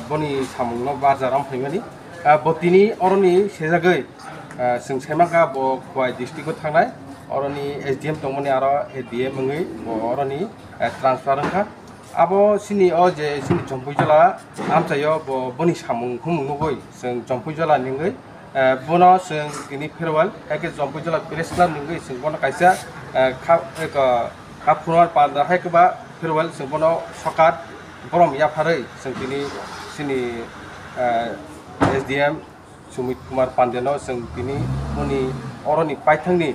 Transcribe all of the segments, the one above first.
बनी सामुंगनो बाजाराव फैमानि बतिनि अरनि सेजागै जों साइमाका बय डिस्ट्रिक्टआव थांनाय अरनि एसडीएम दंमोन आरो एडीएम मङै अरनि ट्रान्सफार होखा आबो सिनि अ जे सिनि जम्पुइजला आमचायो बनि सामुंखौ मुंगै जों जम्पुइजला निङै बनो जों दिनै फेरवाल एके जम्पुइजला प्रेस क्लाब निङै जों बनो कायसा कापुनार पादा हायकबा फेरवाल जों बनो सकात बरम याफारै जों दिनै सिनि एसडीएम सुमित कुमार पांडेनो जों दिनै उनि अरनि पाइथांनि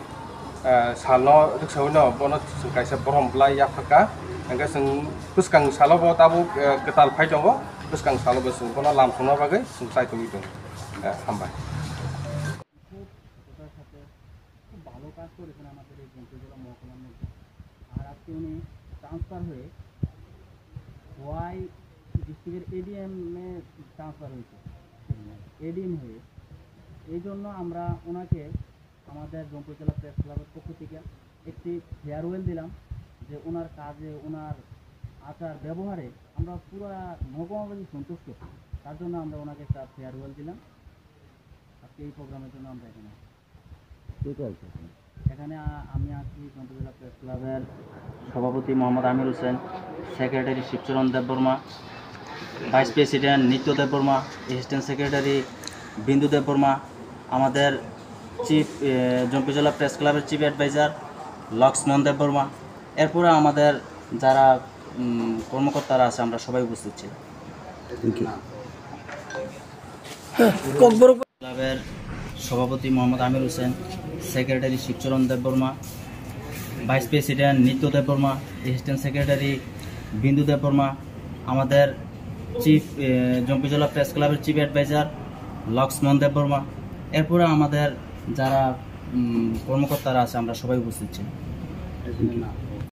सालनो रिक्सावनो बनो जों कायसा बरम ब्लाय याफाका enggak seng terus kang salah bawa tabu ketal pai dong terus kang salah besung kono langsung apa guys seng saya tuh itu sampai ভালো কাজ করেছেন আমাদের এই জম্পুইজলা মহকুমার মধ্যে আর আজকে উনি ট্রান্সফার হয়ে ওয়াই ডিস্ট্রিক্টের এডিএমে ট্রান্সফার হয়েছে এডিএম হয়ে এই জন্য আমরা ওনাকে আমাদের জম্পুইজলা প্রেস ক্লাবের পক্ষ থেকে একটি ফেয়ারওয়েল দিলাম যে ওনার কাজে ওনার আচার ব্যবহারে আমরা পুরো মহকুমাবাসী সন্তুষ্ট তার জন্য আমরা ওনাকে একটা ফেয়ারওয়েল দিলাম আজকে এই প্রোগ্রামের জন্য আমরা এখানে আমি আছি জম্পুইজলা প্রেস ক্লাবের সভাপতি Mohammad Amir Hossain, secretary Shibcharan Debbarma, vice president Nitya Debbarma, assistant secretary Bindu Debbarma, আমাদের চিফ জম্পুইজলা প্রেস ক্লাবের চিফ অ্যাডভাইজার লক্ষ্মণ দেববর্মা, এরপরে আমাদের যারা কর্মকর্তারা আছে আমরা সবাই উপস্থিত ছিলাম। ক্লাবের সভাপতি Mohammad Amir Hossain, secretary Shibcharan Debbarma, vice president Nitya Debbarma, assistant secretary Bindu Debbarma, আমাদের চিফ জম্পুইজলা প্রেস ক্লাবের চিফ অ্যাডভাইজার লক্ষ্মণ দেববর্মা, এরপরে আমাদের যারা কর্মকর্তারা আছে আমরা সবাই উপস্থিত ছিলাম।